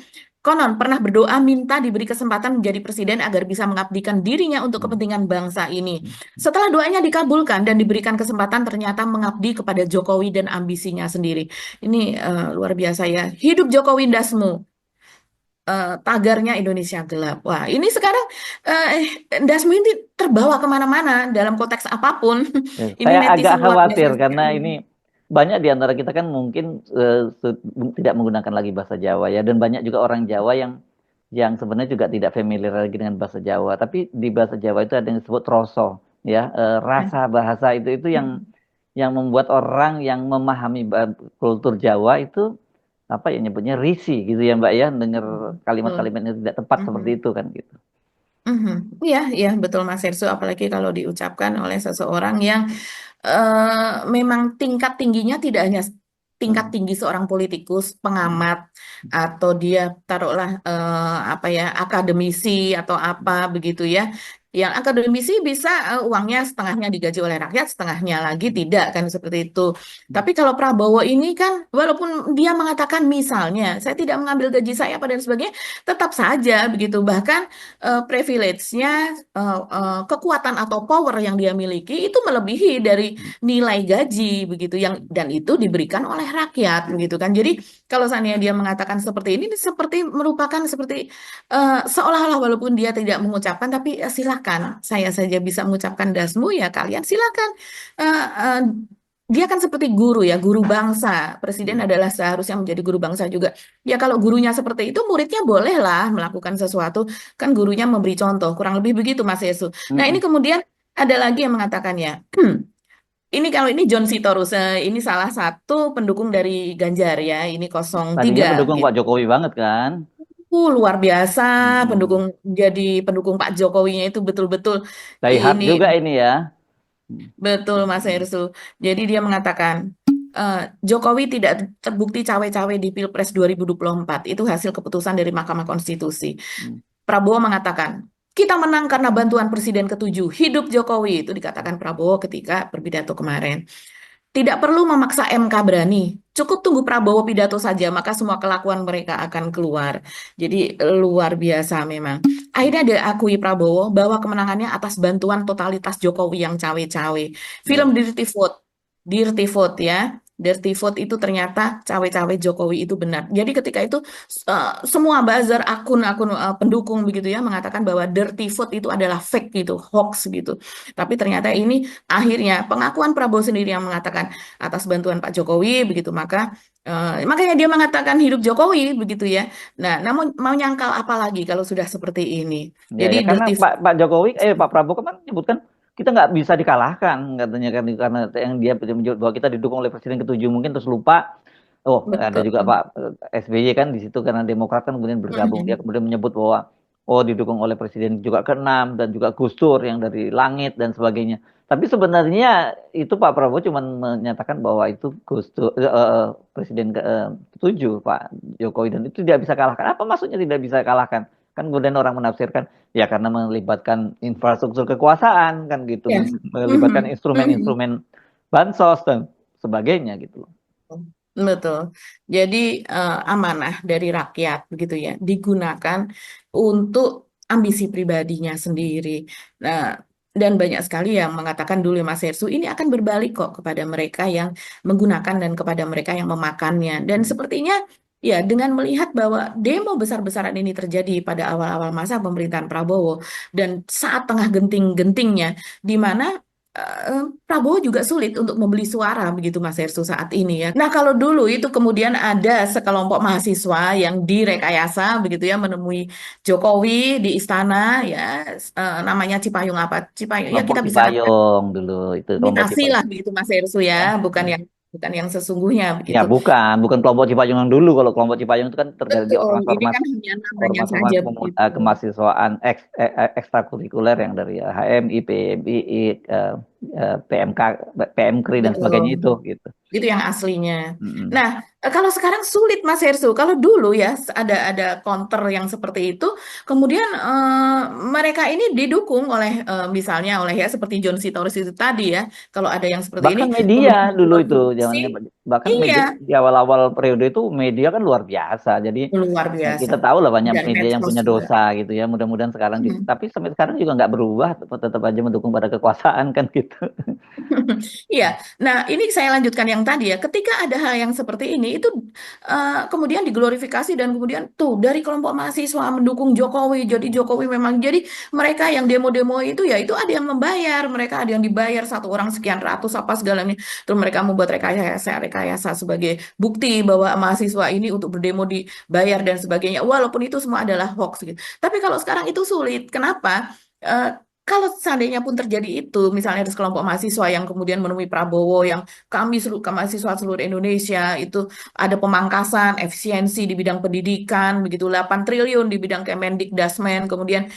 konon pernah berdoa minta diberi kesempatan menjadi presiden agar bisa mengabdikan dirinya untuk Hmm. kepentingan bangsa ini. Hmm. Setelah doanya dikabulkan dan diberikan kesempatan, ternyata mengabdi kepada Jokowi dan ambisinya sendiri. Ini luar biasa ya. Hidup Jokowi dasmu, tagarnya Indonesia gelap. Wah, ini sekarang Dasmu ini terbawa kemana-mana dalam konteks apapun. Ya, Ini saya agak netizen luar biasa khawatir karena sekali. ini banyak di antara kita kan mungkin tidak menggunakan lagi bahasa Jawa ya, dan banyak juga orang Jawa yang sebenarnya juga tidak familiar lagi dengan bahasa Jawa. Tapi di bahasa Jawa itu ada yang disebut troso ya, Ya. rasa bahasa itu yang membuat orang yang memahami kultur Jawa itu apa ya nyebutnya risih gitu ya Mbak ya, dengar Betul. kalimat-kalimatnya tidak tepat seperti Mhm. itu kan gitu. Mhm. Iya, iya, betul Mas Hersu. Apalagi kalau diucapkan oleh seseorang yang memang tingkat tingginya tidak hanya tingkat Hmm. tinggi seorang politikus, Hmm. pengamat, atau dia taruhlah apa ya, akademisi atau apa begitu ya. Yang akademisi bisa uangnya setengahnya digaji oleh rakyat, setengahnya lagi tidak kan seperti itu. Tapi kalau Prabowo ini kan, walaupun dia mengatakan misalnya saya tidak mengambil gaji saya apa dan sebagainya, tetap saja begitu. Bahkan privilege-nya, kekuatan atau power yang dia miliki itu melebihi dari nilai gaji begitu, yang dan itu diberikan oleh rakyat begitu kan. Jadi kalau seandainya dia mengatakan seperti ini seperti merupakan seperti seolah-olah walaupun dia tidak mengucapkan, tapi silakan saya saja bisa mengucapkan dasmu ya kalian silakan. Eh, eh, dia kan seperti guru ya, guru bangsa. Presiden Hmm. adalah seharusnya menjadi guru bangsa juga. Ya kalau gurunya seperti itu, muridnya bolehlah melakukan sesuatu. Kan gurunya memberi contoh, kurang lebih begitu Mas Yesus. Nah ini Hmm. kemudian ada lagi yang mengatakannya, ini kalau ini John Sitorus, ini salah satu pendukung dari Ganjar ya, ini Tadinya 03 pendukung gitu. Pak Jokowi banget kan. Luar biasa, Hmm. pendukung, jadi pendukung Pak Jokowinya itu betul-betul Die hard ini juga ini ya. Hmm. betul Mas Hersu. Jadi dia mengatakan Jokowi tidak terbukti cawe-cawe di Pilpres 2024. Itu hasil keputusan dari Mahkamah Konstitusi. Hmm. Prabowo mengatakan, kita menang karena bantuan Presiden ketujuh. Hidup Jokowi, itu dikatakan Prabowo ketika berpidato kemarin. Tidak perlu memaksa MK berani. Cukup tunggu Prabowo pidato saja, maka semua kelakuan mereka akan keluar. Jadi luar biasa memang. Akhirnya diakui Prabowo bahwa kemenangannya atas bantuan totalitas Jokowi yang cawe-cawe. Film Ya. Dirty Vote ya. Dirty Vote itu ternyata cawe-cawe Jokowi itu benar. Jadi ketika itu semua buzzer, akun-akun pendukung begitu ya mengatakan bahwa Dirty Vote itu adalah fake gitu, hoax gitu. Tapi ternyata ini akhirnya pengakuan Prabowo sendiri yang mengatakan atas bantuan Pak Jokowi begitu, maka makanya dia mengatakan hidup Jokowi begitu ya. Nah, namun mau nyangkal apa lagi kalau sudah seperti ini. Ya, Jadi ya karena Dirty Pak Vote. Pak Jokowi Pak Prabowo kemarin menyebutkan kita nggak bisa dikalahkan katanya kan karena yang dia menyebut bahwa kita didukung oleh presiden ketujuh mungkin terus lupa. Oh, ada juga Betul. Pak SBY kan di situ karena Demokrat kan kemudian bergabung. Dia Mhm. kemudian menyebut bahwa oh didukung oleh presiden juga keenam dan juga Gus Dur yang dari langit dan sebagainya. Tapi sebenarnya itu Pak Prabowo cuma menyatakan bahwa itu Gus Dur, presiden ketujuh Pak Jokowi dan itu tidak bisa kalahkan. Apa maksudnya tidak bisa kalahkan? Kan kemudian orang menafsirkan ya karena melibatkan infrastruktur kekuasaan kan gitu, Ya. melibatkan Mhm. Mhm. instrumen-instrumen bansos dan sebagainya gitu loh. Betul. Jadi amanah dari rakyat begitu ya digunakan untuk ambisi pribadinya sendiri. Nah, dan banyak sekali yang mengatakan dulu ya, Mas Hersu, ini akan berbalik kok kepada mereka yang menggunakan dan kepada mereka yang memakannya. Dan sepertinya ya dengan melihat bahwa demo besar-besaran ini terjadi pada awal-awal masa pemerintahan Prabowo dan saat tengah genting-gentingnya di mana Prabowo juga sulit untuk membeli suara begitu Mas Hersu saat ini ya. Nah kalau dulu itu kemudian ada sekelompok mahasiswa yang direkayasa begitu ya menemui Jokowi di istana ya namanya Cipayung apa? Cipayung ya Kelompok kita bisa katakan Cipayung dulu itu kelompok imitasi lah Cipayung begitu Mas Hersu ya, ya. bukan yang sesungguhnya Ya begitu. bukan kelompok Cipayung yang dulu. Kalau kelompok Cipayung itu kan terjadi Betul, ini ormas-ormas kan hanya namanya ormas-ormas saja begitu. kemahasiswaan ekstrakurikuler yang dari HMI, PMII, PMK, PMKRI dan Betul. sebagainya itu gitu. Itu yang aslinya. Mm-mm. Nah, kalau sekarang sulit Mas Hersu. Kalau dulu ya ada counter yang seperti itu, kemudian mereka ini didukung oleh misalnya oleh ya seperti John Sitorus itu tadi ya. Kalau ada yang seperti ini, Bahkan media kemudian dulu itu diproduksi, zamannya bahkan iya media di awal-awal periode itu media kan luar biasa. Jadi luar biasa. kita tahu lah banyak Dan media yang medsos punya juga. dosa gitu ya. Mudah-mudahan sekarang juga, Mhm. tapi sampai sekarang juga nggak berubah, tetap aja mendukung pada kekuasaan kan gitu. Iya, nah ini saya lanjutkan yang tadi ya. Ketika ada hal yang seperti ini, itu kemudian diglorifikasi dan kemudian tuh dari kelompok mahasiswa mendukung Jokowi. Jadi Jokowi memang jadi mereka yang demo-demo itu ya itu ada yang membayar, mereka ada yang dibayar satu orang sekian ratus apa segalanya. Terus mereka membuat rekayasa sebagai bukti bahwa mahasiswa ini untuk berdemo dibayar dan sebagainya. Walaupun itu semua adalah hoax gitu. Tapi kalau sekarang itu sulit, kenapa? Eh, Kalau seandainya pun terjadi itu, misalnya ada sekelompok mahasiswa yang kemudian menemui Prabowo, yang kami seluruh mahasiswa seluruh Indonesia itu ada pemangkasan efisiensi di bidang pendidikan, begitu 8 triliun di bidang Kemendikdasmen, kemudian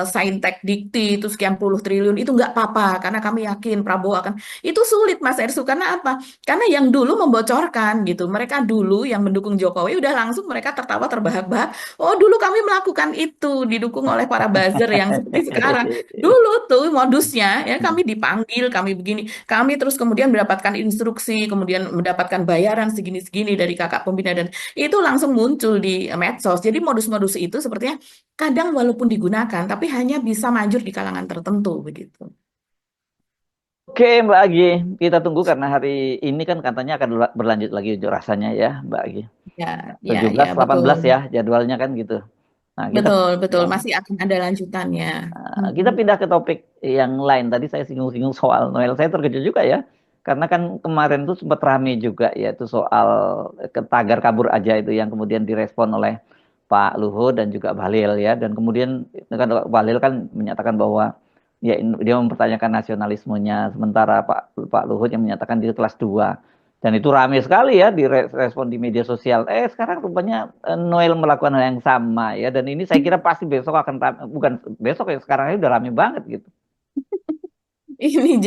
Saintek Dikti itu sekian puluh triliun, itu nggak apa-apa, karena kami yakin Prabowo akan, itu sulit Mas Ersu, karena apa? Karena yang dulu membocorkan gitu, mereka dulu yang mendukung Jokowi, udah langsung mereka tertawa terbahak-bahak, oh dulu kami melakukan itu, didukung oleh para buzzer yang seperti sekarang. Dulu tuh modusnya ya kami dipanggil, kami begini, kami terus kemudian mendapatkan instruksi, kemudian mendapatkan bayaran segini-segini dari kakak pembina dan itu langsung muncul di medsos. Jadi modus-modus itu sepertinya kadang walaupun digunakan tapi hanya bisa manjur di kalangan tertentu begitu. Oke Mbak Agi, kita tunggu karena hari ini kan katanya akan berlanjut lagi unjuk rasanya ya Mbak Agi. Ya, ya, 17, ya, 18 ya betul. jadwalnya kan gitu. Nah, kita Betul, betul. ya, Masih akan ada lanjutannya. kita Mm-mm. pindah ke topik yang lain. Tadi saya singgung-singgung soal Noel. Saya terkejut juga ya. Karena kan kemarin tuh sempat rame juga ya itu soal tagar kabur aja itu yang kemudian direspon oleh Pak Luhut dan juga Bahlil ya. Dan kemudian kan Bahlil kan menyatakan bahwa ya dia mempertanyakan nasionalismenya sementara Pak Luhut yang menyatakan dia kelas 2. Dan itu rame sekali ya direspon di media sosial. Sekarang rupanya Noel melakukan hal yang sama ya. Dan ini saya kira pasti besok akan bukan besok ya sekarang ini udah rame banget gitu. Ini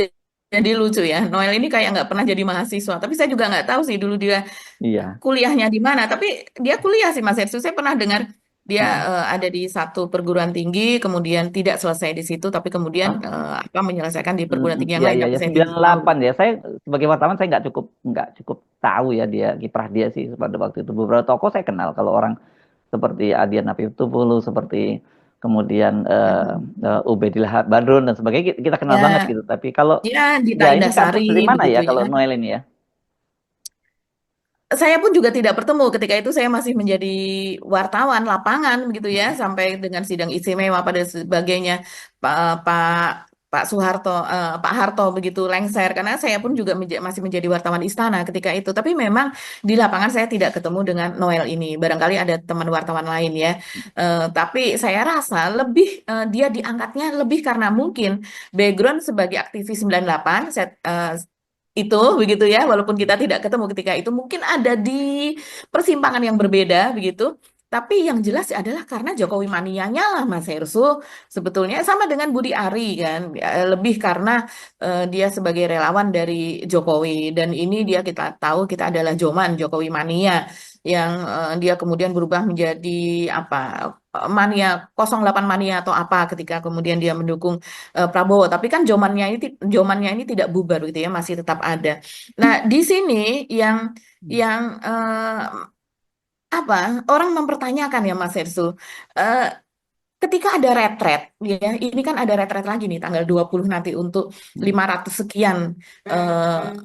jadi lucu ya. Noel ini kayak nggak pernah jadi mahasiswa. Tapi saya juga nggak tahu sih dulu dia Iya. kuliahnya di mana. Tapi dia kuliah sih Mas Hersu. Saya pernah dengar dia Heeh. ada di satu perguruan tinggi, kemudian tidak selesai di situ, tapi kemudian apa menyelesaikan di perguruan tinggi yang Iya lain. iya Tapi ya saya tidak tahu. 98 ya. Saya sebagai wartawan saya nggak cukup tahu ya dia kiprah dia sih pada waktu itu. Beberapa tokoh saya kenal kalau orang seperti Adian Apitupulu, seperti kemudian Ubedillah Badrun dan sebagainya kita kenal banget Ya, gitu. Tapi kalau dia Dita ya ini Indasari kasus dari mana begitu ya ya. kalau Noel ini ya? Saya pun juga tidak bertemu ketika itu saya masih menjadi wartawan lapangan begitu ya Hmm. sampai dengan sidang istimewa pada sebagainya Pak Pak Soeharto, Pak Harto begitu lengser, karena saya pun juga masih menjadi wartawan istana ketika itu. Tapi memang di lapangan saya tidak ketemu dengan Noel ini. Barangkali ada teman wartawan lain ya. Tapi saya rasa lebih dia diangkatnya lebih karena mungkin background sebagai aktivis 98 itu begitu ya, walaupun kita tidak ketemu ketika itu, mungkin ada di persimpangan yang berbeda begitu. Tapi yang jelas adalah karena Jokowi manianya lah Mas Hersul. Sebetulnya sama dengan Budi Ari kan. Lebih karena dia sebagai relawan dari Jokowi, dan ini dia kita tahu kita adalah Joman Jokowi mania yang dia kemudian berubah menjadi apa, mania 08 mania atau apa ketika kemudian dia mendukung Prabowo. Tapi kan Jomannya ini tidak bubar gitu ya, masih tetap ada. Nah, di sini yang apa, orang mempertanyakan ya Mas Hersu, eh, ketika ada retret, ya, ini kan ada retret lagi nih tanggal 20 nanti untuk 500 sekian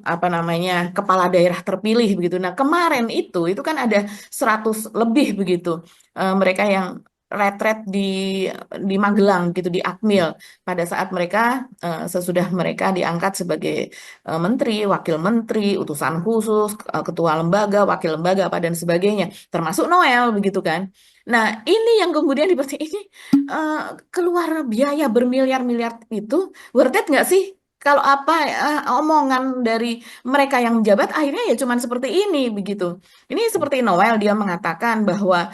apa namanya kepala daerah terpilih begitu. Nah, kemarin itu kan ada 100 lebih begitu. Mereka yang retret di Magelang gitu, di Akmil, pada saat mereka sesudah mereka diangkat sebagai menteri, wakil menteri, utusan khusus, ketua lembaga, wakil lembaga apa dan sebagainya, termasuk Noel begitu kan. Nah, ini yang kemudian ini eh, keluar biaya bermiliar-miliar itu, worth it nggak sih? Kalau apa omongan dari mereka yang menjabat akhirnya ya cuman seperti ini begitu. Ini seperti Noel, dia mengatakan bahwa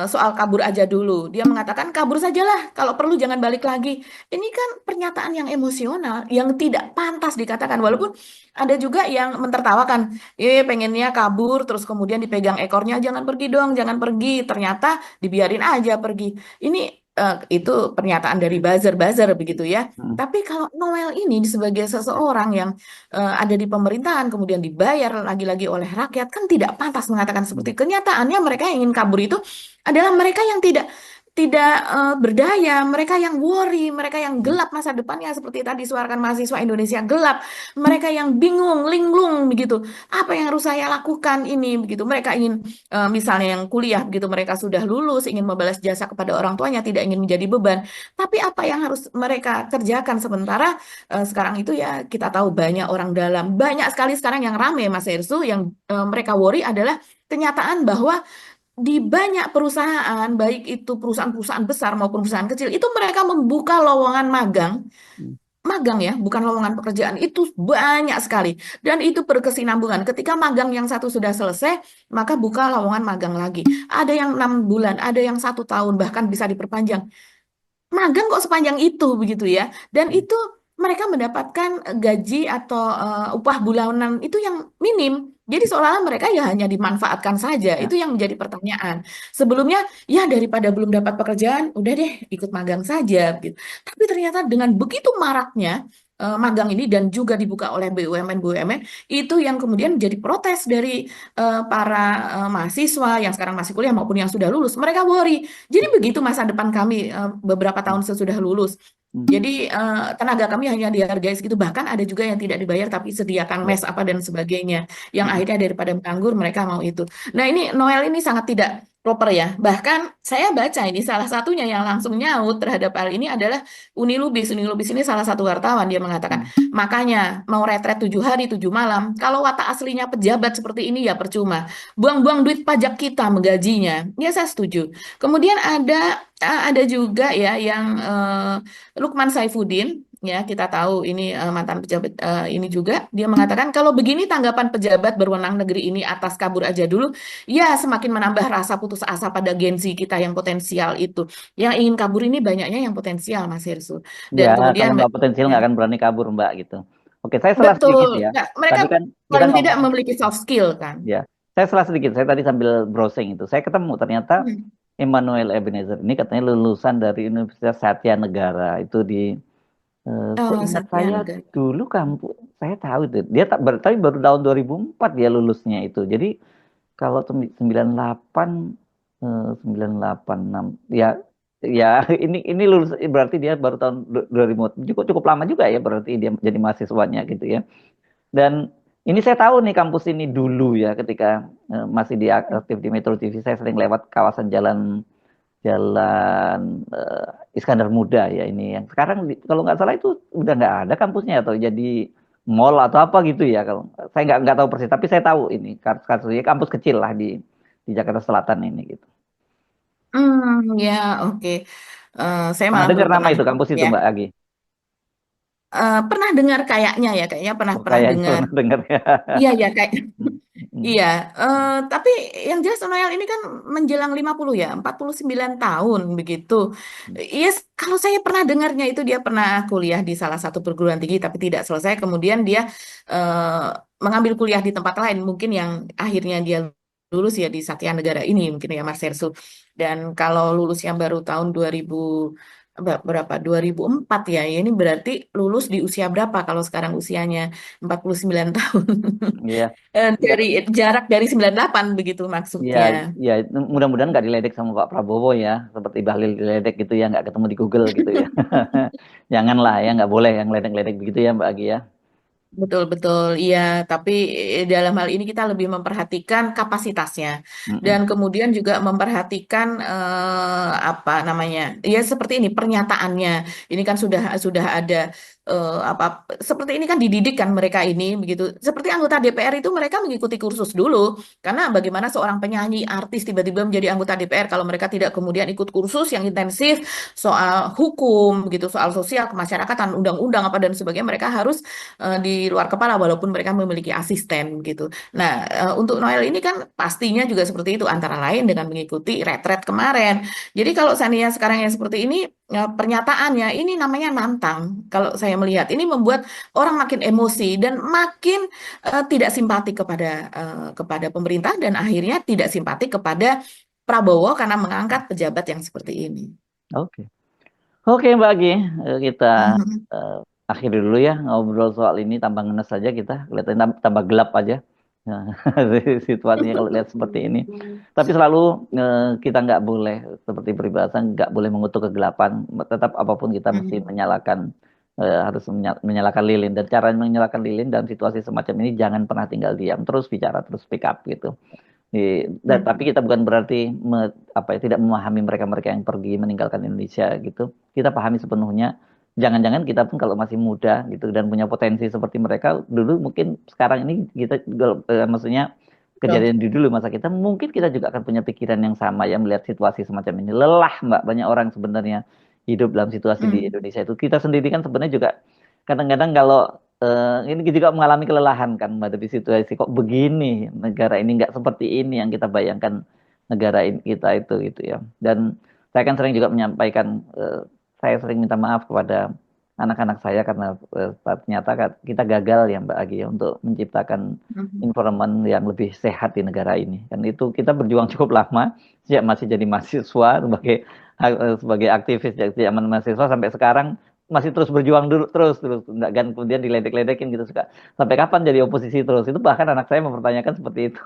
soal kabur aja dulu. Dia mengatakan kabur sajalah, kalau perlu jangan balik lagi. Ini kan pernyataan yang emosional, yang tidak pantas dikatakan. Walaupun ada juga yang mentertawakan, pengennya kabur terus kemudian dipegang ekornya, jangan pergi dong, jangan pergi. Ternyata dibiarin aja pergi. Ini itu pernyataan dari buzzer-buzzer begitu ya. Tapi kalau Noel ini sebagai seseorang yang ada di pemerintahan kemudian dibayar lagi-lagi oleh rakyat, kan tidak pantas mengatakan seperti itu. Kenyataannya mereka yang ingin kabur itu adalah mereka yang tidak tidak berdaya, mereka yang worry, mereka yang gelap masa depannya, seperti tadi suarakan mahasiswa Indonesia gelap, mereka yang bingung, linglung begitu. Apa yang harus saya lakukan ini begitu. Mereka ingin misalnya yang kuliah begitu, mereka sudah lulus, ingin membalas jasa kepada orang tuanya, tidak ingin menjadi beban. Tapi apa yang harus mereka kerjakan sementara sekarang itu ya kita tahu banyak orang dalam, banyak sekali sekarang yang rame Mas Ersu, yang mereka worry adalah kenyataan bahwa di banyak perusahaan, baik itu perusahaan-perusahaan besar maupun perusahaan kecil, itu mereka membuka lowongan magang, magang ya, bukan lowongan pekerjaan, itu banyak sekali. Dan itu berkesinambungan. Ketika magang yang satu sudah selesai, maka buka lowongan magang lagi. Ada yang 6 bulan, ada yang 1 tahun, bahkan bisa diperpanjang. Magang kok sepanjang itu begitu ya. Dan itu mereka mendapatkan gaji atau upah bulanan itu yang minim. Jadi seolah-olah mereka ya hanya dimanfaatkan saja. Ya. Itu yang menjadi pertanyaan. Sebelumnya ya daripada belum dapat pekerjaan, udah deh ikut magang saja gitu. Tapi ternyata dengan begitu maraknya magang ini dan juga dibuka oleh BUMN-BUMN, itu yang kemudian jadi protes dari para mahasiswa yang sekarang masih kuliah maupun yang sudah lulus. Mereka worry. Jadi begitu masa depan kami beberapa tahun sesudah lulus. Jadi tenaga kami hanya dihargai segitu. Bahkan ada juga yang tidak dibayar tapi sediakan mes apa dan sebagainya. Yang akhirnya daripada menganggur mereka mau itu. Nah, ini Noel ini sangat tidak proper ya. Bahkan saya baca ini salah satunya yang langsung nyaut terhadap hal ini adalah Uni Lubis. Uni Lubis ini salah satu wartawan, dia mengatakan, makanya mau retret 7 hari 7 malam. Kalau watak aslinya pejabat seperti ini ya percuma. Buang-buang duit pajak kita menggajinya. Ya saya setuju. Kemudian ada juga ya yang Lukman Saifuddin, ya kita tahu ini mantan pejabat ini juga, dia mengatakan kalau begini tanggapan pejabat berwenang negeri ini atas kabur aja dulu, ya semakin menambah rasa putus asa pada Gen Z kita yang potensial itu. Yang ingin kabur ini banyaknya yang potensial, Mas Hirsu. Ya, Dan kalau kemudian nggak potensial ya, nggak akan berani kabur, Mbak, gitu. Oke, saya salah sedikit betul. ya. Nah, mereka Tadi kan kita paling tidak ngomong, memiliki soft skill kan. ya, saya salah sedikit. Saya tadi sambil browsing itu, saya ketemu ternyata Hmm. Emmanuel Ebenezer ini katanya lulusan dari Universitas Satya Negara. Itu di, Oh, seingat Satya saya Negara. dulu kampus, saya tahu itu. Dia tak tapi baru tahun 2004 dia lulusnya itu. Jadi kalau 98, 98, 6, ya, ya, ini lulus berarti dia baru tahun 2000, cukup cukup lama juga ya berarti dia jadi mahasiswanya gitu ya. Dan ini saya tahu nih kampus ini dulu ya ketika masih di aktif di Metro TV, saya sering lewat kawasan Jalan Jalan Iskandar Muda ya ini yang sekarang kalau nggak salah itu udah nggak ada kampusnya atau jadi mall atau apa gitu ya kalau saya nggak tahu persis tapi saya tahu ini kasusnya kampus kecil lah di Jakarta Selatan ini gitu. Ya, oke. Saya Pernah malah dengar belum nama pernah itu kampus itu ya. Mbak Agi? Pernah dengar kayaknya ya, kayaknya pernah Oh, pernah kayaknya dengar. pernah dengar ya. Iya ya, kayak Hmm, hmm, iya. Tapi yang jelas Noel ini kan menjelang 50 ya, 49 tahun begitu. hmm. Yes, kalau saya pernah dengarnya itu dia pernah kuliah di salah satu perguruan tinggi tapi tidak selesai. Kemudian dia eh, mengambil kuliah di tempat lain, mungkin yang akhirnya dia lulus ya di Satya Negara ini mungkin ya Mas Sersu. Dan kalau lulus yang baru tahun 2000 berapa 2004 ya, ini berarti lulus di usia berapa kalau sekarang usianya 49 tahun. Iya, iya, Dari jarak dari 98 begitu iya, maksudnya. iya. Mudah-mudahan nggak diledek sama Pak Prabowo ya, seperti Bahlil diledek gitu ya, nggak ketemu di Google gitu ya. Janganlah ya, nggak boleh yang ledek-ledek begitu ya Mbak Agi ya. Betul, betul, iya. Tapi dalam hal ini kita lebih memperhatikan kapasitasnya dan Mm-mm. kemudian juga memperhatikan apa namanya, ya seperti ini pernyataannya. Ini kan sudah ada apa seperti ini kan dididik kan mereka ini begitu. Seperti anggota DPR itu mereka mengikuti kursus dulu karena bagaimana seorang penyanyi artis tiba-tiba menjadi anggota DPR kalau mereka tidak kemudian ikut kursus yang intensif soal hukum gitu, soal sosial kemasyarakatan, undang-undang apa dan sebagainya mereka harus di luar kepala walaupun mereka memiliki asisten gitu. Nah, untuk Noel ini kan pastinya juga seperti itu antara lain dengan mengikuti retret kemarin. Jadi kalau seandainya sekarang yang seperti ini pernyataannya ini namanya nantang. Kalau saya melihat ini membuat orang makin emosi dan makin tidak simpati kepada pemerintah dan akhirnya tidak simpati kepada Prabowo karena mengangkat pejabat yang seperti ini. Oke. Oke Mbak Agi, kita Mhm. eh, akhiri dulu ya ngobrol soal ini tambah ngenes saja kita, kelihatannya tambah gelap aja. Nah, situasinya kalau lihat seperti ini. Tapi selalu kita nggak boleh seperti peribahasa nggak boleh mengutuk kegelapan. Tetap apapun kita mesti Mhm. menyalakan harus menyalakan lilin dan cara menyalakan lilin dalam situasi semacam ini jangan pernah tinggal diam, terus bicara, terus speak up gitu. Tapi Mhm. kita bukan berarti apa ya, tidak memahami mereka-mereka yang pergi meninggalkan Indonesia gitu. Kita pahami sepenuhnya. Jangan-jangan kita pun kalau masih muda gitu dan punya potensi seperti mereka dulu mungkin sekarang ini kita maksudnya Betul. kejadian di dulu masa kita mungkin kita juga akan punya pikiran yang sama ya melihat situasi semacam ini. Lelah Mbak, banyak orang sebenarnya hidup dalam situasi di Mhm. Indonesia itu. Kita sendiri kan sebenarnya juga kadang-kadang kalau ini juga mengalami kelelahan kan menghadapi situasi kok begini negara ini nggak seperti ini yang kita bayangkan negara ini, kita itu gitu ya. Dan saya kan sering juga menyampaikan saya sering minta maaf kepada anak-anak saya karena ternyata kita gagal ya Mbak Agi ya untuk menciptakan Mhm. environment yang lebih sehat di negara ini. Dan itu kita berjuang cukup lama sejak masih jadi mahasiswa sebagai aktivis sejak zaman mahasiswa sampai sekarang masih terus berjuang dulu terus terus nggak kan kemudian diledek-ledekin gitu suka sampai kapan jadi oposisi terus itu bahkan anak saya mempertanyakan seperti itu.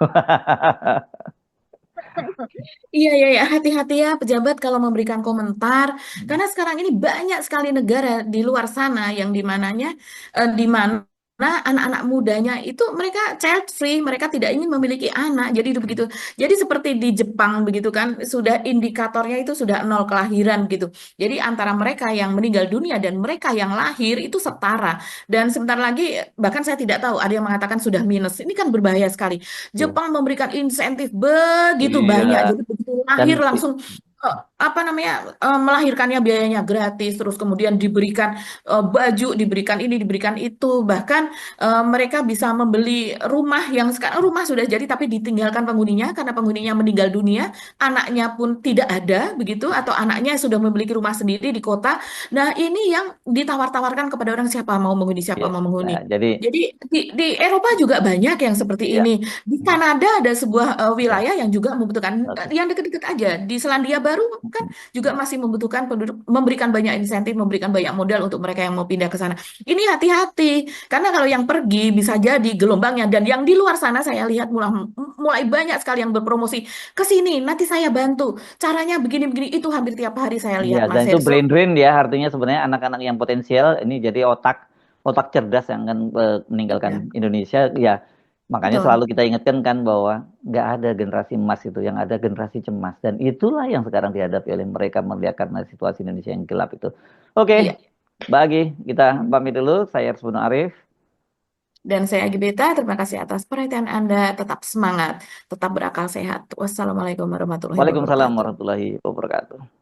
Iya, iya, ya. Hati-hati ya pejabat kalau memberikan komentar. Karena sekarang ini banyak sekali negara di luar sana yang di mana anak-anak mudanya itu mereka child free, mereka tidak ingin memiliki anak. Jadi itu begitu. Jadi seperti di Jepang begitu kan, sudah indikatornya itu sudah nol kelahiran gitu. Jadi antara mereka yang meninggal dunia dan mereka yang lahir itu setara. Dan sebentar lagi bahkan saya tidak tahu ada yang mengatakan sudah minus. Ini kan berbahaya sekali. Iya. Jepang memberikan insentif begitu Iya. banyak. Jadi begitu Dan lahir langsung apa namanya melahirkannya biayanya gratis, terus kemudian diberikan baju, diberikan ini, diberikan itu, bahkan mereka bisa membeli rumah yang sekarang rumah sudah jadi tapi ditinggalkan penghuninya karena penghuninya meninggal dunia, anaknya pun tidak ada begitu, atau anaknya sudah memiliki rumah sendiri di kota. Nah ini yang ditawar-tawarkan kepada orang siapa mau menghuni, siapa iya. mau menghuni. Nah, jadi Jadi di Eropa juga banyak yang seperti iya. ini. Di Hmm, Kanada ada sebuah iya. wilayah yang juga membutuhkan Oke. yang dekat-dekat aja. Di Selandia Baru kan Hmm, juga masih membutuhkan penduduk, memberikan banyak insentif, memberikan banyak modal untuk mereka yang mau pindah ke sana. Ini hati-hati, karena kalau yang pergi bisa jadi gelombangnya dan yang di luar sana saya lihat mulai mulai banyak sekali yang berpromosi ke sini. Nanti saya bantu. Caranya begini-begini itu hampir tiap hari saya iya, lihat dan Mas itu Herso. brain drain ya, artinya sebenarnya anak-anak yang potensial ini jadi otak otak cerdas yang akan meninggalkan Iya. Indonesia. Ya, Makanya betul. selalu kita ingatkan kan bahwa nggak ada generasi emas itu, yang ada generasi cemas. Dan itulah yang sekarang dihadapi oleh mereka melihat karena situasi Indonesia yang gelap itu. Oke, Iya. bagi kita pamit dulu. Saya Arsbono Arif. Dan saya Agibeta, terima kasih atas perhatian Anda. Tetap semangat, tetap berakal sehat. Wassalamualaikum warahmatullahi Waalaikumsalam wabarakatuh. warahmatullahi wabarakatuh.